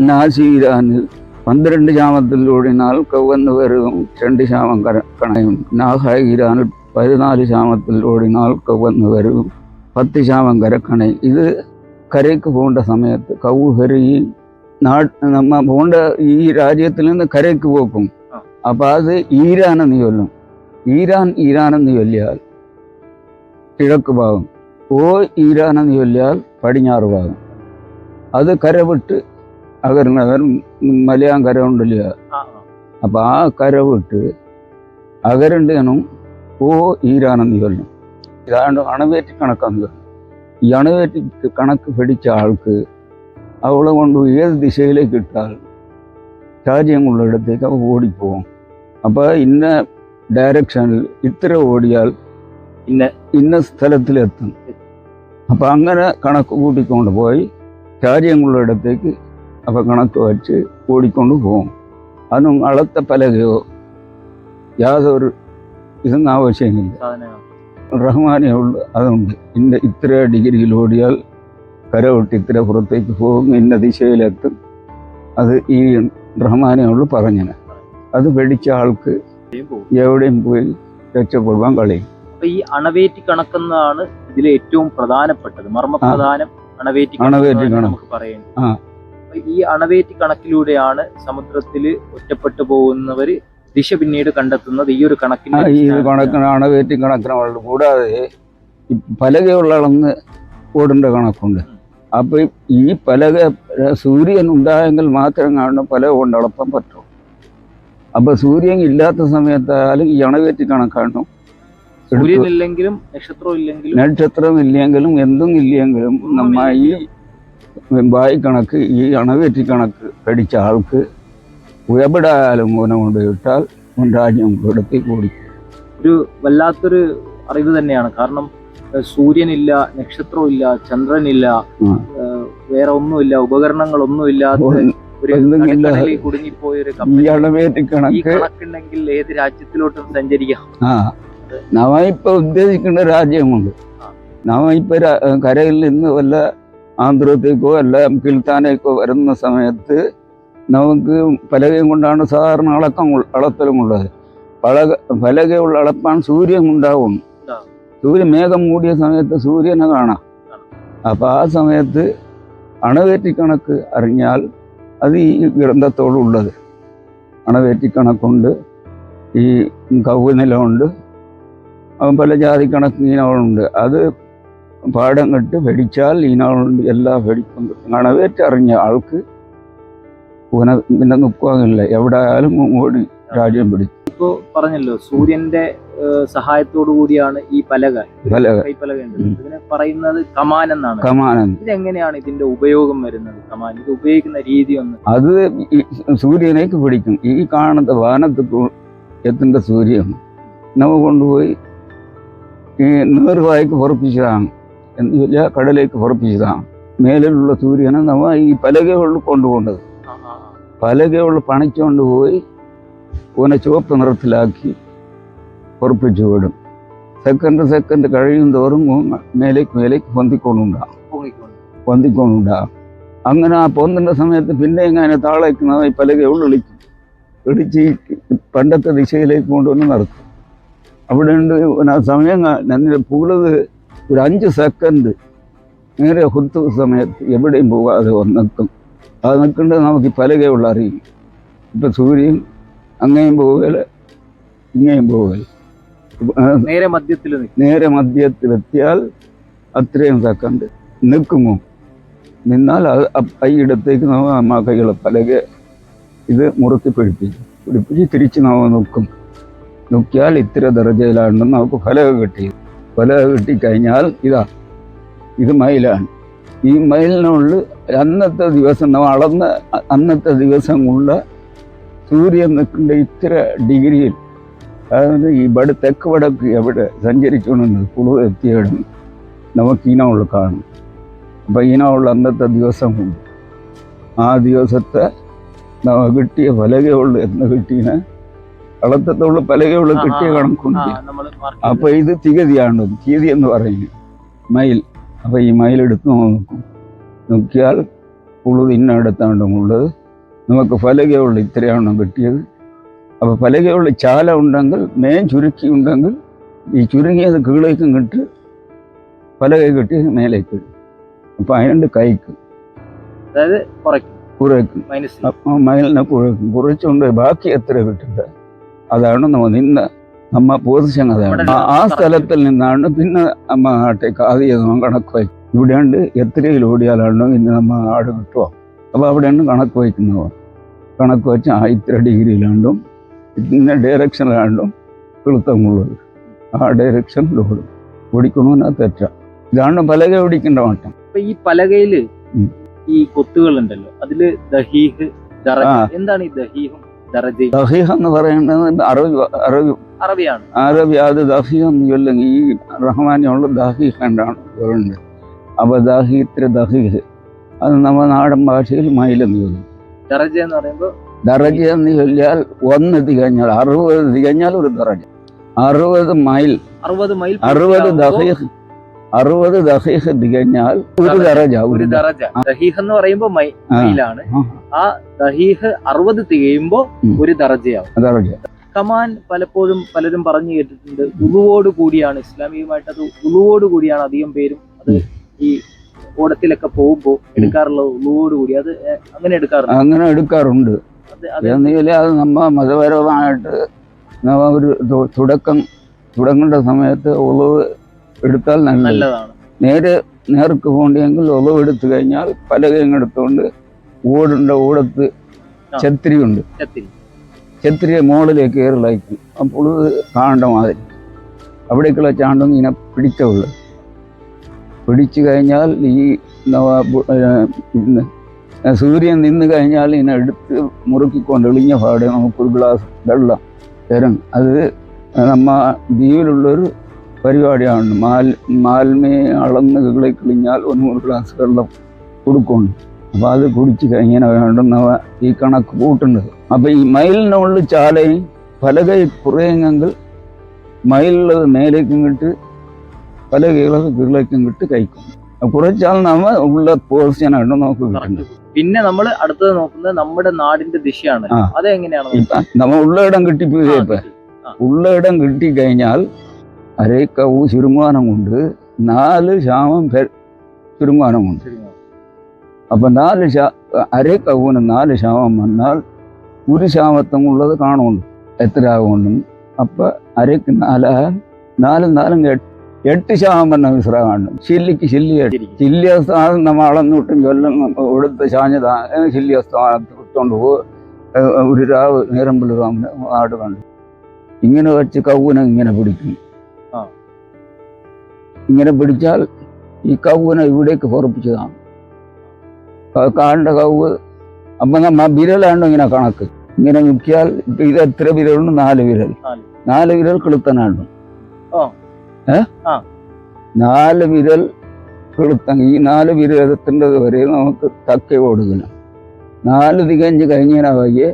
നാശീരാനിൽ 12 ശാമത്തിൽ ഓടിനാൽ കൗവെന്ന് വരും 2 ശാമം കരക്കണയും. നാഹായിരാനിൽ 14 ശാമത്തിൽ ഓടിനാൽ കൗവെന്ന് വരും 10 ശാമം കരക്കണേ. ഇത് കരയ്ക്ക് പോകേണ്ട സമയത്ത് കൗ കരയും നമ്മ പോകേണ്ട ഈ രാജ്യത്തിൽ നിന്ന് കരയ്ക്ക് പോക്കും. അപ്പൊ അത് ഈരാനെന്ന് ചൊല്ലും. ഈരാനെന്ന് ചൊല്ലിയാൽ കിഴക്ക് ഭാഗം, ഈരാനെന്ന് ചൊല്ലിയാൽ പടിഞ്ഞാറ് ഭാഗം. അത് കര വിട്ട് അകരണവർ മലയാൻ കര ഉണ്ടല്ല. അപ്പൊ ആ കര വിട്ട് അകരണ്ടനും ഈരാനെന്ന് ചൊല്ലും. ഇതാണ് അണുവേറ്റ് കണക്കാന്ന് ചൊല്ലും. ഈ അണുവേറ്റ് കണക്ക് പഠിച്ച ആൾക്ക് അവളെ കൊണ്ട് ഏത് ദിശയിലേക്ക് ഇട്ടാൽ രാജ്യങ്ങളുടെ ഇടത്തേക്ക് അവ ഓടിപ്പോകും. അപ്പോൾ ഇന്ന ഡയറക്ഷനിൽ ഇത്ര ഓടിയാൽ ഇന്ന സ്ഥലത്തിലെത്തും. അപ്പം അങ്ങനെ കണക്ക് കൂട്ടിക്കൊണ്ട് പോയി രാജ്യങ്ങളുടെ ഇടത്തേക്ക് അപ്പം കണക്ക് വച്ച് ഓടിക്കൊണ്ട് പോകും. അതൊന്നും അളത്ത പലകയോ യാതൊരു ഇതൊന്നും ആവശ്യമില്ല. സാധനങ്ങൾ. റഹ്മാനേ ഉള്ളു. അതുണ്ട് ഇന്ന ഇത്ര ഡിഗ്രിയിൽ ഓടിയാൽ കരവിട്ട് ഇത്ര പുറത്തേക്ക് പോകും, ഇന്ന ദിശയിലെത്തും. അത് ഈ റഹ്മാനേ ഉള്ളു പറഞ്ഞത്. അത് പഠിച്ച ആൾക്ക് എവിടെയും പോയി രക്ഷപ്പെടുവാൻ കളയും. അപ്പൊ ഈ അണവേറ്റി കണക്കെന്നാണ് ഇതിലെ ഏറ്റവും പ്രധാനപ്പെട്ടത്, മർമ്മപ്രധാനം അണവേറ്റി കണക്ക് നമുക്ക് പറയുന്നത്. ഈ അണവേറ്റി കണക്കിലൂടെയാണ് സമുദ്രത്തില് ഒറ്റപ്പെട്ടു പോകുന്നവര് ദിശ പിന്നീട് കണ്ടെത്തുന്നത്. ഈ ഒരു കണക്കിന് ഈ കണക്കിന് അണവേറ്റി കണക്കിനുള്ളത്. കൂടാതെ ഈ പലകയുള്ള അളന്ന് ഓടേണ്ട കണക്കുണ്ട്. അപ്പൊ ഈ പലക സൂര്യൻ ഉണ്ടായെങ്കിൽ മാത്രം കാണുന്ന പലക കൊണ്ട് അളപ്പാൻ പറ്റും. അപ്പൊ സൂര്യൻ ഇല്ലാത്ത സമയത്തായാലും ഈ അണവേറ്റി കണക്കാണ്. സൂര്യനില്ലെങ്കിലും നക്ഷത്രം ഇല്ലെങ്കിലും എന്തും ഇല്ലെങ്കിലും നമ്മ ഈ വായി കണക്ക് ഈ അണവേറ്റി കണക്ക് പഠിച്ച ആൾക്ക് എവിടെ ആയാലും ഓനെ കൊണ്ട് ഇട്ടാൽ രാജ്യം ഇടത്തേക്ക് ഓടിക്കും. ഒരു വല്ലാത്തൊരു അറിവ് തന്നെയാണ്. കാരണം സൂര്യനില്ല, നക്ഷത്രമില്ല, ചന്ദ്രനില്ല, വേറെ ഒന്നുമില്ല, ഉപകരണങ്ങളൊന്നുമില്ലാത്ത കുടുങ്ങിപ്പോയൊരു കണക്കുണ്ടെങ്കിൽ ഏത് രാജ്യത്തിലോട്ടും സഞ്ചരിക്കാം. നമ്മ ഇപ്പൊ ഉദ്ദേശിക്കുന്ന രാജ്യമുണ്ട്. നമ്മ ഇപ്പൊ കരയിൽ നിന്ന് വല്ല ആന്ധ്രത്തേക്കോ അല്ല കിൽത്താനേക്കോ വരുന്ന സമയത്ത് നമുക്ക് പലകയും കൊണ്ടാണ് സാധാരണ അളത്തലുമുള്ളത്. പലകയുള്ള അളപ്പാൻ സൂര്യൻ ഉണ്ടാവും. സൂര്യൻ മേഘം മൂടിയ സമയത്ത് സൂര്യനെ കാണാം. അപ്പൊ ആ സമയത്ത് അണവേറ്റി കണക്ക് അറിഞ്ഞാൽ അത് ഈ ഗ്രന്ഥത്തോടുള്ളത്. അണവേറ്റി കണക്കുണ്ട്, ഈ കൗനിലമുണ്ട്, പല ജാതി കണക്ക് ഈനകളുണ്ട്. അത് പാഠം കെട്ട് പഠിച്ചാൽ ഈനകളുണ്ട്, എല്ലാം പഠിക്കുന്നുണ്ട്. അണവേറ്റ് അറിഞ്ഞ ആൾക്ക് പിന്നെ നിൽക്കുവാനില്ല, എവിടെ ആയാലും ഓടി രാജ്യം പിടിക്കും. ഇപ്പോ പറഞ്ഞല്ലോ സൂര്യന്റെ സഹായത്തോടു കൂടിയാണ് ഈ പലക ഇതിനെ പറയുന്നത് കമാൻ എന്നാണ്. കമാനം. ഇതെങ്ങനെയാണ് ഇതിന്റെ ഉപയോഗം വരുന്നത്? കമാൻ ഇത് ഉപയോഗിക്കുന്ന രീതി ഒന്ന്. അത് സൂര്യനേക്ക് പിടിക്കും. ഈ കാണുന്ന വാനത്ത് എത്തേണ്ട സൂര്യൻ നമ്മ കൊണ്ടുപോയി ഈ നേർവായ്ക്ക് പുറപ്പിച്ചതാണ്, എന്ന് വെച്ചാൽ കടലേക്ക് പുറപ്പിച്ചതാണ്. മേലിലുള്ള സൂര്യനെ നമ്മ ഈ പലകകളിൽ കൊണ്ടുപോകേണ്ടത്. പലകകളിൽ പണിച്ചുകൊണ്ട് പോയി ഓനെ ചുവപ്പ് നിറത്തിലാക്കി പുറപ്പിച്ചു വിടും. സെക്കൻഡ് കഴിയും തോറും മേലേക്ക് പൊന്തിക്കൊണ്ടുണ്ടാകും. അങ്ങനെ ആ പൊന്തിൻ്റെ സമയത്ത് പിന്നെ എങ്ങനെ താളേക്ക് ഈ പലകകളിൽ ഇടിച്ച് പണ്ടത്തെ ദിശയിലേക്ക് കൊണ്ടുവന്ന് നടത്തും. അവിടെ ഉണ്ട് സമയം പൂളത് ഒരു 5 സെക്കൻഡ് നേരെ ഹുത്ത് സമയത്ത് എവിടെയും പോകാതെ നിൽക്കും. അത് നിൽക്കേണ്ടത് നമുക്ക് ഈ പലകയുള്ള അറിയും. ഇപ്പം സൂര്യൻ അങ്ങേയും പോകൽ ഇങ്ങേയും പോകൽ നേരെ മധ്യത്തിലെത്തിയാൽ അത്രയും സെക്കൻഡ് നിൽക്കുമോ, നിന്നാൽ അത് ഇടത്തേക്ക് നമ്മ കൈകളെ പലക ഇത് മുറുക്കി പിടിപ്പിച്ച് തിരിച്ച് നമ്മ നോക്കിയാൽ ഇത്ര ദർജയിലാണെന്ന് നമുക്ക് ഫലക കിട്ടിക്കഴിഞ്ഞാൽ ഇത് മൈലാണ്. ഈ മൈലിനുള്ളിൽ അന്നത്തെ ദിവസം നമ്മൾ അളന്ന അന്നത്തെ ദിവസം കൊണ്ട് സൂര്യൻ നിൽക്കേണ്ട ഇത്ര ഡിഗ്രിയിൽ, അതായത് ഈ തെക്ക് വടക്ക് എവിടെ സഞ്ചരിക്കണമെന്ന് കുളു എത്തിയിടും നമുക്ക് ഈനമുള്ള കാണും. അപ്പം ഈനമുള്ള അന്നത്തെ ദിവസം കൊണ്ട് ആ ദിവസത്തെ നമ്മ കിട്ടിയ പലകയുള്ള എന്ന് കിട്ടീന് കളത്തത്തുള്ള പലകയുള്ള കിട്ടിയ കണക്കുണ്ട്. അപ്പൊ ഇത് തീയതിയാണ്, തീയതി എന്ന് പറയുന്നത് മൈൽ. അപ്പൊ ഈ മൈലെടുത്ത് നോക്കിയാൽ ഉള്ളത് ഇന്നടത്താണ്ടുള്ളത് നമുക്ക് പലകയുള്ള ഇത്രയാണ് കിട്ടിയത്. അപ്പൊ പലകയുള്ള ചാല ഉണ്ടെങ്കിൽ ചുരുക്കി ഉണ്ടെങ്കിൽ ഈ ചുരുങ്ങിയത് കീഴേക്കും കിട്ട് പലക കിട്ടിയത് മേലേക്ക് ഇടും. അപ്പൊ അതിനുണ്ട് കൈക്ക് കുറയ്ക്കും, മൈലിനെ കുറച്ചുകൊണ്ട് ബാക്കി എത്ര കിട്ടുന്നത് അതാണ് നമ്മ പൊസിഷൻ. അതാണ് ആ സ്ഥലത്തിൽ നിന്നാണ് പിന്നെ നമ്മ നാട്ടേക്ക് ആദ്യം കണക്ക് വയ്ക്കും. ഇവിടെയുണ്ട് എത്രയിൽ ഓടിയാലാണോ ഇന്ന് നമ്മ ആട് കിട്ടുക. അപ്പോൾ അവിടെയാണ് കണക്ക് വയ്ക്കുന്നത്. കണക്ക് വെച്ച് ഇത്ര ഡിഗ്രിയിലാണ്ടും ഇന്ന ഡയറക്ഷനിലാണ്ടും കിളുത്തമുള്ളത് ആ ഡയറക്ഷനിലോടും ഓടിക്കണമെന്നാ തെറ്റ. ഇതാണ് പലക ഓടിക്കേണ്ട മാറ്റം. ഇപ്പൊ ഈ പലകയില് ഈ കൊത്തുകളുണ്ടല്ലോ, അതില് ദഹീഹ് എന്താണ് ഈ ദഹീഹും ദഹീഹ് എന്ന് പറയുന്നത് അറബിയാണ്. അറബി. അത് ദഹീഹ് എന്ന് ചൊല്ലെങ്കിൽ ഈ റഹ്മാനുള്ള ദഹീഹ് കണ്ടാണ് പറയുന്നത്. അപ്പൊ ദഹീത്ര ദഹീഹ് അത് നമ്മുടെ നാടൻ ഭാഷയിൽ മൈലെന്ന് ചൊല്ലും. ദറജ എന്ന് പറയുമ്പോൾ ദറജ എന്ന് ചൊല്ലിയാൽ 1 തികഞ്ഞാൽ 60 തികഞ്ഞാൽ ഒരു ദറജ. 60 മൈൽ 60 മൈൽ 60 ദഖീഖ് തികഞ്ഞാൽ ഒരു ദറജ. ഒരു ദറജ. ദഹീഹ് എന്ന് പറയുമ്പോൾ മൈലാണ്. ആ ദഹീഹ് 60 തികയുമ്പോ ഒരു ദറജയാവും. കമാൻ പലപ്പോഴും പലരും പറഞ്ഞു കേട്ടിട്ടുണ്ട്, ഉളുവോട് കൂടിയാണ്, ഇസ്ലാമികമായിട്ട് അത് ഉളുവോട് കൂടിയാണ് അധികം പേരും അത് ഈ ഓടത്തിലൊക്കെ പോകുമ്പോൾ എടുക്കാറുള്ളത്. ഉളുവോട് കൂടി അത് അങ്ങനെ എടുക്കാറുണ്ട്. അത് നമ്മ മതപരമായിട്ട് ഒരു തുടങ്ങേണ്ട സമയത്ത് ഉളവ് എടുത്താൽ നല്ലതാണ്. നേർക്ക് പോകണ്ടെങ്കിൽ ഉളവ് എടുത്തു കഴിഞ്ഞാൽ പലകയും എടുത്തുകൊണ്ട് ഓടത്ത് ഛത്രിയുണ്ട്. ഛത്രിയെ മുകളിലേക്ക് കയറിലാക്കി അപ്പോൾ കാണേണ്ട മാതിരി അവിടേക്കുള്ള ചാണ്ടൊന്നും ഇങ്ങനെ പിടിച്ചുള്ളു. പിടിച്ചു കഴിഞ്ഞാൽ ഈ സൂര്യൻ നിന്ന് കഴിഞ്ഞാൽ ഇതിനെ എടുത്ത് മുറുക്കിക്കൊണ്ട് എളിഞ്ഞ പാടെ നമുക്കൊരു ഗ്ലാസ് വെള്ളം തരും. അത് നമ്മ ദ്വീപിലുള്ളൊരു പരിപാടിയാണ്. മാൽമയെ അളന്ന് കിളിഞ്ഞാൽ 100 ഗ്ലാസ് വെള്ളം കൊടുക്കുന്നു. അപ്പോൾ അത് കുടിച്ച് കഴിഞ്ഞാൽ വേണ്ടുന്നവ ഈ കണക്ക് കൂട്ടുന്നത്. അപ്പോൾ ഈ മയിലിനുള്ളിൽ ചാലയും പലകൈ കുറയെങ്കിൽ മയിലുള്ളത് മേലേക്കും കിട്ട് പലകയുള്ളത് കീഴേക്കും കിട്ട് കഴിക്കും. കുറച്ചാൽ നമ്മ ഉള്ള പോസിഷനാണ് നമുക്ക് കിട്ടുന്നത്. പിന്നെ നമ്മൾ അടുത്തത് നോക്കുന്നത് നമ്മുടെ നാടിന്റെ ദിശയാണ്. അതെങ്ങനെയാണ്? നമ്മ ഉള്ള ഇടം കിട്ടിപ്പോയി. ഉള്ള ഇടം കിട്ടിക്കഴിഞ്ഞാൽ അരക്കവ് ചുരുങ്ങാനം കൊണ്ട് 4 ശാമം ചുരുങ്ങാനം കൊണ്ട്. അപ്പൊ 4 അരക്കവിന് 4 ശാമം വന്നാൽ ഒരു ശാമത്വം ഉള്ളത് കാണുന്നുണ്ട് എത്ര ആകുകൊണ്ടും. അപ്പൊ അരക്ക് 4 8 ശാമം വന്ന വിശ്ര കാണും. ശില്ലിക്ക് ശില്യ സ്ഥാനം നമ്മൾ അളന്നിട്ടും കൊല്ലം കൊടുത്ത് ചാഞ്ഞതാ ശില്യ സ്ഥാനത്ത് വിട്ടുകൊണ്ട് ഒരു രാവ് നേരമ്പുലറാമിന് നാട് കണ്ടു. ഇങ്ങനെ വെച്ച് കൗവിനെ ഇങ്ങനെ പിടിക്കും. ഇങ്ങനെ പിടിച്ചാൽ ഈ കൗവിനെ ഇവിടേക്ക് പുറപ്പിച്ചതാണ് കാണ്ട കൗവ്. അപ്പൊ നമ്മ വിരലാണ്ടോ ഇങ്ങനെ കണക്ക് ഇങ്ങനെ മുക്കിയാൽ ഇപ്പൊ ഇത് എത്ര വിരലുണ്ട്? 4 വിരൽ. 4 വിരൽ കിളുത്തനാണ്ടു. 4 വിരൽ കിളുത്തൻ. ഈ 4 വിരലത്തിൻ്റെത് വരെ നമുക്ക് തക്ക കൊടുക്കണം. 4 തികഞ്ഞ് കഴിഞ്ഞാൽ വയ്യേ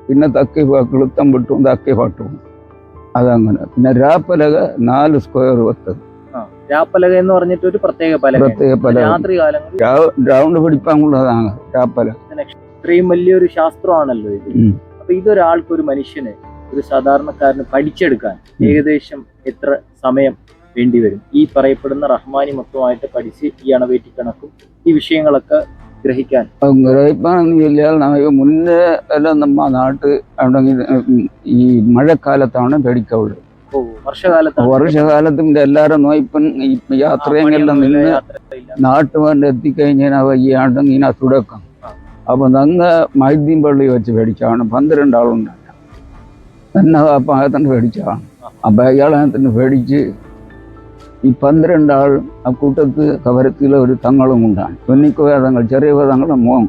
പിന്നെ തക്ക കിളുത്തം വിട്ടും തക്ക പാട്ടും. അതങ്ങനെ. പിന്നെ രാപ്പലക 4 സ്ക്വയർ വെത്തത്. രാപ്പലക എന്ന് പറഞ്ഞിട്ട് ഒരു പ്രത്യേക പലക. രാത്രി കാലങ്ങളിൽ റൗണ്ട് പിടിപ്പാനുള്ളതാണ് രാപ്പലക. ഇത്രയും വലിയൊരു ശാസ്ത്രമാണല്ലോ ഇത്. അപ്പൊ ഇതൊരാൾക്ക്, ഒരു മനുഷ്യന്, ഒരു സാധാരണക്കാരന് പഠിച്ചെടുക്കാൻ ഏകദേശം എത്ര സമയം വേണ്ടിവരും? ഈ പറയപ്പെടുന്ന റഹ്മാനി മൊത്തമായിട്ട് പഠിച്ച് ഈ അണവേറ്റി കണക്കും ഈ വിഷയങ്ങളൊക്കെ ഗ്രഹിക്കാൻ. ഗ്രഹിപ്പാണെന്ന് ചൊല്ലിയാൽ നമുക്ക് മുന്നേ എല്ലാം നമ്മ നാട്ട് ഈ മഴക്കാലത്താണ് പേടിക്കാവുള്ളത്. വർഷകാലത്തിന്റെ എല്ലാരും നോയിപ്പൻ ഈ യാത്രയെല്ലാം നിന്ന് നാട്ടുകാരൻ്റെ എത്തിക്കഴിഞ്ഞാൽ ഈ ആണ്ടും ഇങ്ങനെ തുടക്കം. അപ്പൊ നങ്ങ മൈദ്യം പള്ളി വെച്ച് പേടിച്ചാണ്. 12 ആളുണ്ടായ തന്നെ അപ്പം അകത്തന്നെ പേടിച്ചാണ്. അപ്പൊ അയാളകത്തന്നെ പേടിച്ച് ഈ 12 ആൾ ആ കൂട്ടത്ത് കവരത്തിലെ ഒരു തങ്ങളും ഉണ്ടാണ്. കുന്നിക്കോയ തങ്ങൾ, ചെറിയ തങ്ങളുടെ മോൻ.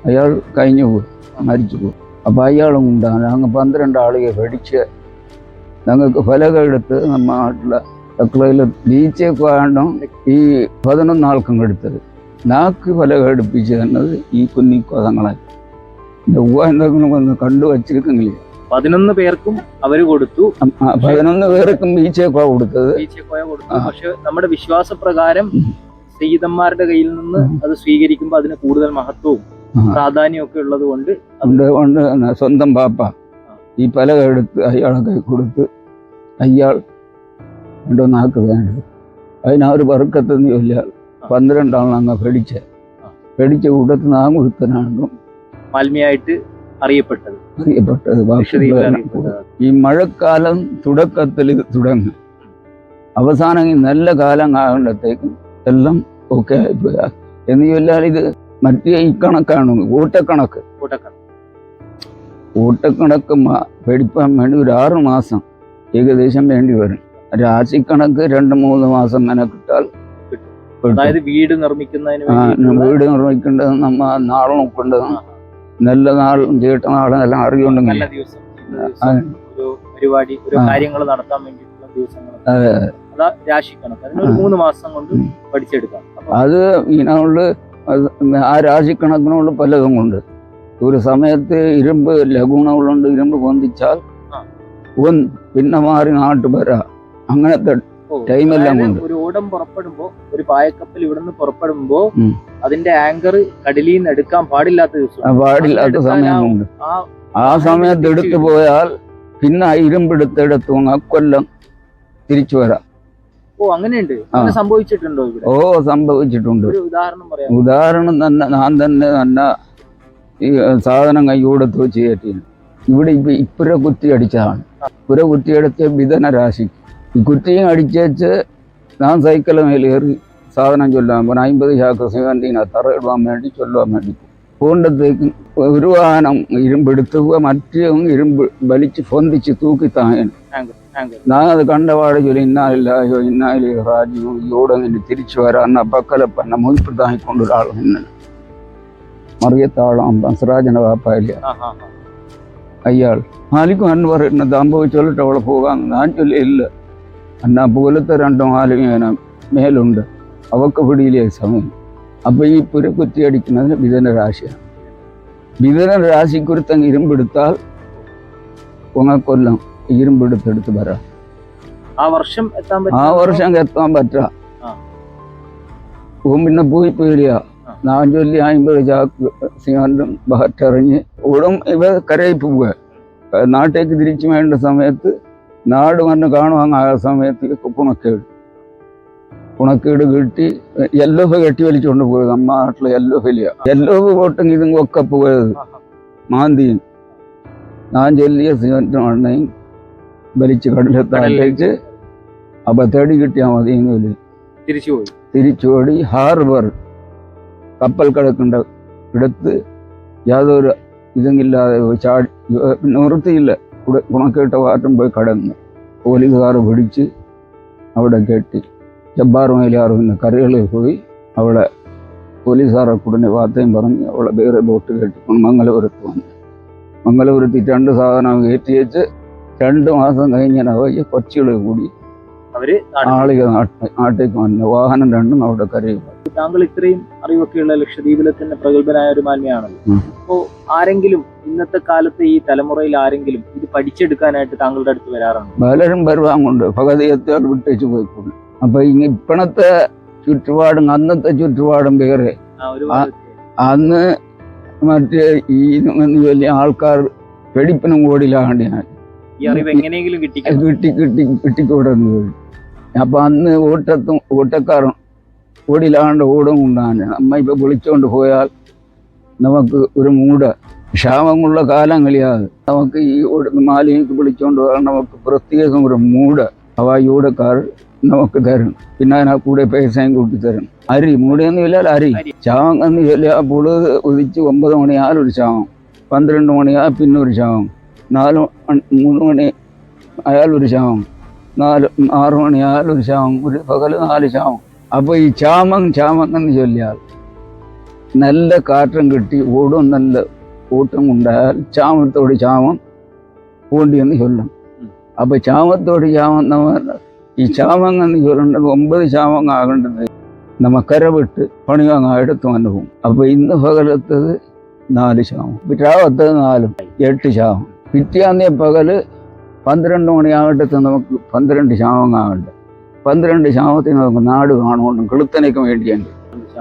അയാൾ കഴിഞ്ഞു പോയി, മരിച്ചു പോയി. അപ്പൊ അയാളും ഉണ്ടാണ്. അങ്ങ് 12 ആളുകളെ പേടിച്ച് ഞങ്ങൾക്ക് ഫലക എടുത്ത് നമ്മ നാട്ടിലെ തക്കളയിൽ ബീച്ചൊക്കെ ആണ്ടും ഈ 11 ആൾക്കും എടുത്തത്. 4 ഫലക എടുപ്പിച്ച് തന്നത് ഈ കുന്നിക്കോതങ്ങളെ. എന്തെങ്കിലും ഒന്ന് കണ്ടു വച്ചിരിക്കുന്നില്ല. 11 പേർക്കും അവര് കൊടുത്തു. 11 പേർക്കും ബീച്ചേക്കോയ കൊടുത്തത്. പക്ഷെ നമ്മുടെ വിശ്വാസപ്രകാരം സയ്യിദന്മാരുടെ കയ്യിൽ നിന്ന് അത് സ്വീകരിക്കുമ്പോൾ അതിന് കൂടുതൽ മഹത്വവും പ്രാധാന്യവും ഒക്കെ ഉള്ളത് കൊണ്ട് സ്വന്തം പാപ്പ ഈ പലക എടുത്ത് അയാളെ കൈ കൊടുത്ത് അയാൾ 2 നാക്ക് വേണ്ടത്. അതിനൊരു ബർക്കത്തെന്ന് ചൊല്ലിയാൽ 12 ആളാണ് അങ്ങ് പേടിച്ച കൂട്ടത്ത് നാങ്കുരുത്തനാണെന്നും മാൽമിയായിട്ട് അറിയപ്പെട്ടത്. ഈ മഴക്കാലം തുടക്കത്തിൽ ഇത് തുടങ്ങും. അവസാനം ഈ നല്ല കാലം ആകേണ്ടത്തേക്കും എല്ലാം ഓക്കെ ആയിപ്പോയാ എന്ന് ചൊല്ലിയാൽ ഇത് മറ്റേ ഈ കണക്കാണ് കൂട്ടക്കണക്ക്. പേടിപ്പാൻ വേണ്ടി ഒരു 6 മാസം ഏകദേശം വേണ്ടി വരും. രാശിക്കണക്ക് 2-3 മാസം മെനക്കിട്ടാൽ വീട് നിർമ്മിക്കുന്നതിന് വീട് നിർമ്മിക്കേണ്ടത് നമ്മ നാളെ നോക്കേണ്ടത് നല്ല നാളും ചീട്ട നാളും എല്ലാം അറിയുണ്ടെങ്കിൽ പരിപാടി കാര്യങ്ങൾ നടത്താൻ വേണ്ടിയിട്ടുള്ള ദിവസങ്ങൾ രാശിക്കണക്ക് 3 മാസം കൊണ്ട് പഠിച്ചെടുക്കാം. അത് ഇതിനോട് ആ രാശിക്കണക്കിനോട് പലതും കൊണ്ട് ഒരു സമയത്ത് ഇരുമ്പ് ലഘുണങ്ങളുണ്ട്. ഇരുമ്പ് പൊന്തിച്ചാൽ ഒന്ന് പിന്നെ മാറി നാട്ടു വരാ അങ്ങനത്തെ ടൈമെല്ലാം അതായത് കൊണ്ട് ഒരു ഓടം പുറപ്പെടുമ്പോ, ഒരു പായക്കപ്പൽ ഇവിടുന്ന് പുറപ്പെടുമ്പോ ഉം. അതിന്റെ ആങ്കർ കടലിൽ നിന്ന് എടുക്കാൻ പാടില്ലാത്ത ദിവസം പാടില്ലാത്ത സമയമുണ്ട്. ആ സമയത്ത് എടുത്തു പോയാൽ പിന്നെ ഇരുമ്പെടുത്തെടുത്തു കൊല്ലം തിരിച്ചു വരാം. ഓ അങ്ങനെയുണ്ട്. അങ്ങനെ സംഭവിച്ചിട്ടുണ്ടോ ഇവിടെ? ഓ സംഭവിച്ചിട്ടുണ്ട്. ഒരു ഉദാഹരണം പറയാം. ഉദാഹരണം തന്നെ ഞാൻ തന്നെ ഈ സാധനം കൈയോടത്ത് വെച്ച് കയറ്റി. ഇവിടെ ഇപ്പുര കുറ്റി അടിച്ചതാണ്. ഇപ്പുര കുറ്റി അടിച്ച വിധന രാശി ഈ കുറ്റിയും അടിച്ചേച്ച് ഞാൻ സൈക്കിള് മേലേറി സാധനം ചൊല്ലാൻ പോകാൻ 50 ചാക്ക് സിമന്റിനെ തറയിടാൻ വേണ്ടി ചൊല്ലാൻ വേണ്ടി പോണ്ടത്തേക്ക് ഒരു വാഹനം ഇരുമ്പെടുത്ത് മറ്റേ ഇരുമ്പ് വലിച്ച് പൊന്തിച്ച് തൂക്കി താങ്ങാൻ ഞാൻ അത് കണ്ടപാട് ചൊല്ലി ഇന്നാലില്ലായോ ഇന്നാലി റാജിയോ ഈയോടങ്ങനെ തിരിച്ചു വരാൻ പക്കലപ്പന്നെ മുൻപ് താങ്ങിക്കൊണ്ട് ഒരാൾ നിന്നെ മറിയത്താളം ബൻസറാജന വാപ്പായില്ല അയാൾ മാലിക്കും അന്ന് പറയുന്നത് സംഭവിച്ചോളിട്ട് അവളെ പോകാൻ ഞാൻ ചൊല്ലിയില്ല എന്നാ പോലത്തെ 2 മാലികേന മേലുണ്ട് അവക്ക് പിടിയിലേ സമയം. അപ്പൊ ഈ പുരക്കുറ്റി അടിക്കുന്നതിന് വിധന രാശിയാണ്. വിധന രാശിക്കുരുത്തങ്ങ് ഇരുമ്പെടുത്താൽ കൊല്ലം ഇരുമ്പെടുത്തെടുത്ത് വരാം. ആ വർഷം എത്താൻ പറ്റാം. പിന്നെ പോയി പേടിയാ. ഞാൻ ചൊല്ലി 50 ചാക്ക് സിമന്റും ബഹറ്റെറിഞ്ഞ് ഓടും ഇവ കരയിൽ പോവുക. നാട്ടേക്ക് തിരിച്ചു വേണ്ട സമയത്ത് നാട് വന്ന് കാണുവാൻ ആ സമയത്ത് കുണക്കേട് കിട്ടി യെല്ലോഫ് കെട്ടി വലിച്ചുകൊണ്ട് പോയത്. നമ്മ നാട്ടില് യെല്ലോഫ് പോട്ടെങ്കിൽ ഇതും ഒക്കെ പോയത് മാന്തിയും ഞാൻ ചൊല്ലിയ സിമന്റും എണ്ണയും വലിച്ച് കടലെത്താറ്റേച്ച് അപ്പൊ തേടി കിട്ടിയാൽ മതി എന്ന് തിരിച്ചുപോയി ഹാർബർ കപ്പൽ കിടക്കേണ്ട ഇടത്ത് യാതൊരു ഇതുമില്ലാതെ ചാടി നിവൃത്തിയില്ല. കുണക്കേട്ട വാറ്റും പോയി കടന്ന് പോലീസുകാർ പിടിച്ച് അവിടെ കെട്ടി ജബ്ബാർ മേലാറ് പിന്നെ കരകളിൽ പോയി അവിടെ പോലീസുകാരെ കുടനെ വാർത്തയും പറഞ്ഞ് അവളെ വേറെ ബോട്ട് കെട്ടിക്കൊണ്ട് മംഗലപുരത്ത് വന്നു. മംഗലപുരത്ത് 2 സാധനം കയറ്റി വെച്ച് 2 മാസം കഴിഞ്ഞാൽ പോയി കൊച്ചികൾ കൂടി ആളുകൾ നാട്ടേക്ക് വന്നു. വാഹനം 2 അവിടെ കരയിൽ. താങ്കൾ ഇത്രയും അറിവൊക്കെയുള്ള ലക്ഷദ്വീപിലെ തന്നെ പ്രഗത്ഭനായ ഒരു മാന്യമാണല്ലോ. അപ്പോ ആരെങ്കിലും ഇന്നത്തെ കാലത്ത് ഈ തലമുറയിൽ ആരെങ്കിലും ഇത് പഠിച്ചെടുക്കാനായിട്ട് താങ്കളുടെ അടുത്ത് വരാറുണ്ട്? പലരും വരുവാങ്ങുണ്ട്. ഭഗതിയത്തോട് വിട്ടേച്ച് പോയിക്കൊണ്ട്. അപ്പൊ ഇപ്പോഴത്തെ ചുറ്റുപാടും അന്നത്തെ ചുറ്റുപാടും വേറെ. അന്ന് മറ്റേ ഈ വലിയ ആൾക്കാർ വെടിപ്പിനും കൂടിയിലാണ്ട് ഞാൻ കിട്ടിക്കൂടുന്നു. അപ്പൊ അന്ന് ഓട്ടക്കാരൻ ഓടിലാണ്ട് ഓടും കൊണ്ടാണ്. നമ്മ ഇപ്പൊ വിളിച്ചോണ്ട് പോയാൽ നമുക്ക് ഒരു മൂട് ക്ഷാമമുള്ള കാലം കളിയാതെ നമുക്ക് ഈ മാലിന്യക്ക് വിളിച്ചോണ്ട് പോയാൽ നമുക്ക് പ്രത്യേകം ഒരു മൂട് ഓടക്കാർ നമുക്ക് തരണം. പിന്നെ അതിനാ കൂടെ പൈസയും കൂട്ടി തരണം. അരി മൂടെയൊന്നും ഇല്ലാൽ അരി ചാവം എന്ന് ചൊല്ലിയാൽ പുളത് ഉദിച്ച് 9 മണിയാൽ ഒരു ചാവം, 12 മണിയാൽ പിന്നെ ഒരു ചാവം, 3 മണി ആയാൽ ഒരു ചാവം, 6 മണിയാൽ ഒരു ചാവം, ഒരു പകല് 4 ചാവം. അപ്പൊ ഈ ചാമം എന്ന് ചൊല്ലിയാൽ നല്ല കാറ്റം കിട്ടി ഓടും നല്ല ഓട്ടം ഉണ്ടായാൽ ചാമത്തോട് ചാമം പൂണ്ടിയെന്ന് ചൊല്ലും. അപ്പൊ ചാമത്തോട് ചാമം ഈ ചാമങ്ങെന്ന് ചൊല്ലേണ്ടത് 9 ചാമങ്ങ ആകേണ്ടത് കര വിട്ട് പണിവാങ്ങ എടുത്ത് വന്നു പോകും. അപ്പൊ ഇന്ന് പകലത്തത് 4 ചാമം, രാവത്തത് 4, 8 ചാമം. പിറ്റേന്നേ പകല് 12 മണിയാകട്ടത്ത് നമുക്ക് 12 ചാമങ്ങാകണ്ട. 12 ചാമത്തിന് നമുക്ക് നാട് കാണുകൊണ്ടും കിളുത്തനയ്ക്ക് വേണ്ടിയുണ്ട്.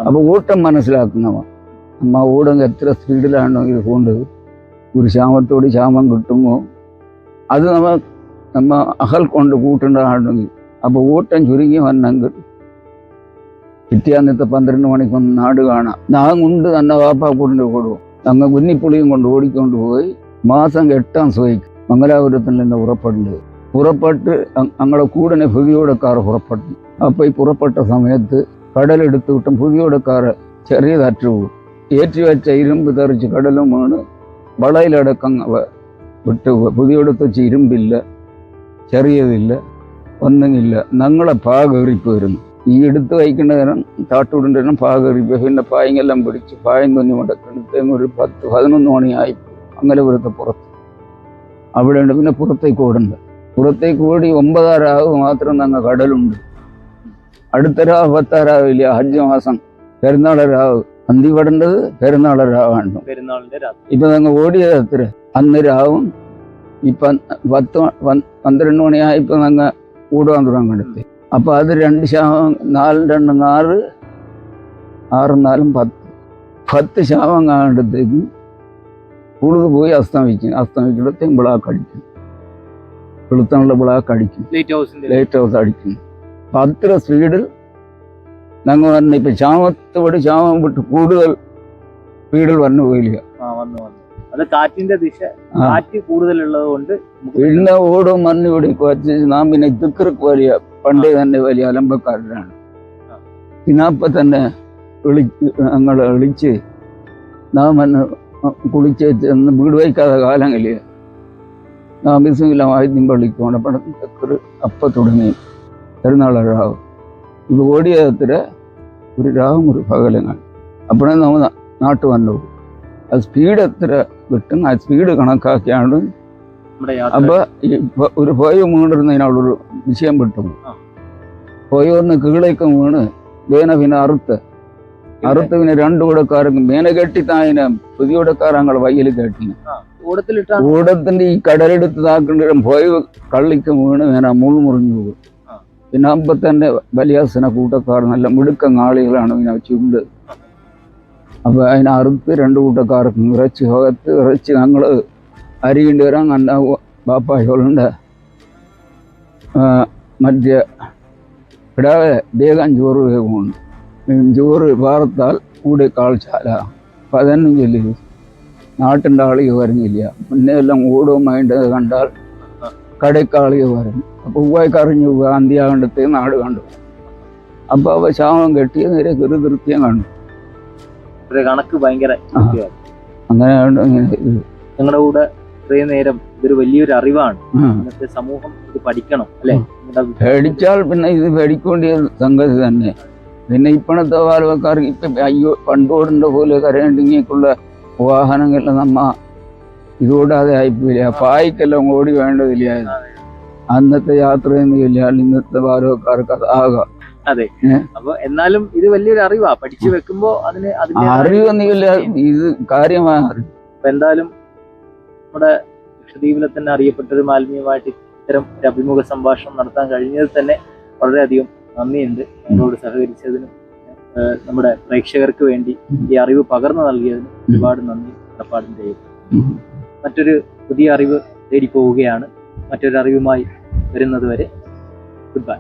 അപ്പൊ ഓട്ടം മനസ്സിലാക്കുന്നവ നമ്മ ഓടും എത്ര സ്പീഡിലാണോ ഇത് പോണ്ടത്. ഒരു ചാമത്തോട് ചാമം കിട്ടുമ്പോൾ അത് നമ്മ അകൽ കൊണ്ട് കൂട്ടേണ്ടതാണെങ്കിൽ അപ്പൊ ഓട്ടം ചുരുങ്ങി വന്നെങ്കിൽ പിറ്റേന്നത്തെ 12 മണിക്കൊന്ന് നാട് കാണാം. ഞാൻ കൊണ്ട് തന്നെ വാപ്പാ കൊണ്ട് കൊടുക്കും. അങ്ങ് കുന്നിപ്പുളിയും കൊണ്ട് ഓടിക്കൊണ്ട് പോയി മാസം 8 സോയ്ക്ക് മംഗലാപുരത്തിൽ നിന്ന് പുറപ്പെട്ട് ഞങ്ങളുടെ കൂടനെ പുതിയോടക്കാർ പുറപ്പെട്ടു. അപ്പൊ ഈ പുറപ്പെട്ട സമയത്ത് കടലെടുത്ത് വിട്ടും പുതിയോടക്കാർ ചെറിയ തറ്റു പോകും. ഏറ്റുവെച്ച ഇരുമ്പ് തെറിച്ച് കടലും വീണ് വളയിലടക്കം വിട്ടു. പുതിയോടത്ത് വെച്ച് ഇരുമ്പില്ല, ചെറിയതില്ല, ഒന്നുമില്ല. ഞങ്ങളെ പാകേറിപ്പ് വരുന്നു. ഈ എടുത്ത് വയ്ക്കേണ്ട നേരം താട്ടുവിടേണ്ട നേരം പാകേറിപ്പ്. പിന്നെ പായങ്ങെല്ലാം പിടിച്ച് പായം തുന്നി മടക്കെടുത്തേങ്ങ് ഒരു 10-11 മണിയായി മംഗലപുരത്തെ പുറത്ത് അവിടെ ഉണ്ട്. പിന്നെ പുറത്തേക്ക് ഓടണ്ട. പുറത്തേക്ക് ഓടി 9 രാവ് മാത്രം ഞങ്ങൾ കടലുണ്ട്. അടുത്ത രാവ് 10 രാവില്ല. ഹജ്ജ് മാസം പെരുന്നാളെ രാവ് അന്തി പെടേണ്ടത് പെരുന്നാളെ രാവാണ്. ഇപ്പൊ ഞങ്ങൾ ഓടിയത് എത്ര? അന്ന് രാവും ഈ 12 മണിയായപ്പോൾ ഞങ്ങൾ കൂടുവാൻ തുടങ്ങെടുത്ത്. അപ്പോൾ അത് 2 ശാമം 4 2 6 6 4 10 ശാമം കാണുമ്പോഴത്തേക്കും കൂടുതൽ പോയി അസ്തമിക്കുമ്പോഴത്തേക്കും ബ്ലാക്ക് അടിക്കും, വെളുത്തുള്ള ബ്ലാക്ക് അടിക്കും, ലൈറ്റ് ഹൗസ് അടിക്കും. അപ്പം അത്ര സ്പീഡിൽ ഞങ്ങൾ വരണം. ഇപ്പം ശാമം വിട്ട് കൂടുതൽ സ്പീഡിൽ വന്നു പോയില്ല. അത് കാറ്റിന്റെ ദിശ, കാറ്റ് കൂടുതലുള്ളത് കൊണ്ട് പിന്നെ ഓടും മണ്ണ് പിടിക്കും വച്ച് നാം പിന്നെ ദിക്കർക്ക് വലിയ പണ്ടേ തന്നെ വലിയ അലമ്പക്കാരനാണ്. പിന്നെ അപ്പം തന്നെ ഞങ്ങളെ വിളിച്ച് നാം വന്ന് കുളിച്ച് വീട് വയ്ക്കാതെ കാലങ്ങളില്ല. നാം ബിസിമില്ല ആദ്യം പള്ളിക്കോണ്ട് പടക്കർ അപ്പം തുടങ്ങി പെരുന്നാളെ രാവ്. ഇത് ഓടിയത്ര ഒരു രാവും ഒരു പകലങ്ങാണ്. അപ്പോഴേ നമ്മൾ നാട്ടു വന്നു. അത് സ്പീഡ് എത്ര കിട്ടും ആ സ്പീഡ് കണക്കാക്കിയാണ്. അപ്പൊ ഒരു പോയ വീണിരുന്നതിനുള്ളൊരു വിഷയം വിട്ടു. പോയൊന്ന് കീഴേക്ക് വീണ് വേന പിന്നെ അറുത്ത് പിന്നെ 2 കൂടക്കാർക്കും വേന കെട്ടിത്താതിനെ പുതിയ കൂടക്കാരങ്ങളെ വയ്യൽ കെട്ടിന് കൂടത്തിന്റെ ഈ കടലെടുത്ത് താക്കേണ്ട പോയ കള്ളിക്ക് വീണ് വേന മുറിഞ്ഞു പോകും. പിന്നെ അപ്പൊ തന്നെ വലിയാസന കൂട്ടക്കാർ നല്ല മിടുക്കം ആളുകളാണ് പിന്നെ ചുണ്ട്. അപ്പൊ അതിനെ അറുത്ത് 2 കൂട്ടക്കാർക്കും ഇറച്ചി ഞങ്ങൾ അരിയേണ്ടി വരാൻ കണ്ട ബാപ്പായോളുണ്ട്. മറ്റേ ഇടാതെ വേഗം ചോറ് വേഗമുണ്ട്. ചോറ് വാർത്താൽ കൂടെ കാൾച്ചാല 15 ചൊല്ലി നാട്ടിൻ്റെ ആളുകൾ വരുന്നില്ല. മുന്നേ എല്ലാം ഓടും വേണ്ടത് കണ്ടാൽ കടക്കാളുകൾ വരും. അപ്പോൾ ഉവ്വായിക്കറിഞ്ഞു ഗാന്ധിയാകണ്ടത്തെ നാട് കണ്ടു. അപ്പോൾ അവ ശാമം കെട്ടിയ നേരെ കൃത്യം കണ്ടു. കണക്ക് ഭയങ്കര അങ്ങനെയാണ്. നിങ്ങളുടെ കൂടെ ഇത്രയും നേരം ഇതൊരു വലിയൊരു അറിവാണ്. ഇന്നത്തെ സമൂഹം ഇത് പഠിക്കണം അല്ലെ? പേടിച്ചാൽ പിന്നെ ഇത് പേടിക്കേണ്ടിയ സംഗതി തന്നെ. പിന്നെ ഇപ്പോഴത്തെ ബാലവക്കാർക്ക് ഇപ്പം അയ്യോ പണ്ടോടിൻ്റെ പോലെ കരയണ്ടിങ്ങേക്കുള്ള വാഹനങ്ങളിൽ നമ്മ ഇതുകൂടാതെ ആയിപ്പോയില്ല. പായ്ക്കെല്ലാം ഓടി വേണ്ടതില്ലായിരുന്നു. അന്നത്തെ യാത്രയൊന്നും ഇല്ല. ഇന്നത്തെ ബാലവക്കാർക്ക് അത് ആകാം. അതെ. അപ്പൊ എന്നാലും ഇത് വലിയൊരു അറിവാ. പഠിച്ചു വെക്കുമ്പോ അതിന് അറിവൊന്നുമില്ല, ഇത് കാര്യമായ അറിവ്. അപ്പൊ എന്തായാലും നമ്മുടെ ലക്ഷദ്വീപിലെ തന്നെ അറിയപ്പെട്ടൊരു മാലിന്യമായിട്ട് ഇത്തരം ഒരു അഭിമുഖ സംഭാഷണം നടത്താൻ കഴിഞ്ഞതിൽ തന്നെ വളരെയധികം നന്ദിയുണ്ട്. എന്നോട് സഹകരിച്ചതിനും നമ്മുടെ പ്രേക്ഷകർക്ക് വേണ്ടി ഈ അറിവ് പകർന്നു നൽകിയതിനും ഒരുപാട് നന്ദി കടപ്പാടും ചെയ്യുന്നു. മറ്റൊരു പുതിയ അറിവ് തേടി പോവുകയാണ്. മറ്റൊരു അറിവുമായി വരുന്നത് വരെ ഗുഡ് ബൈ.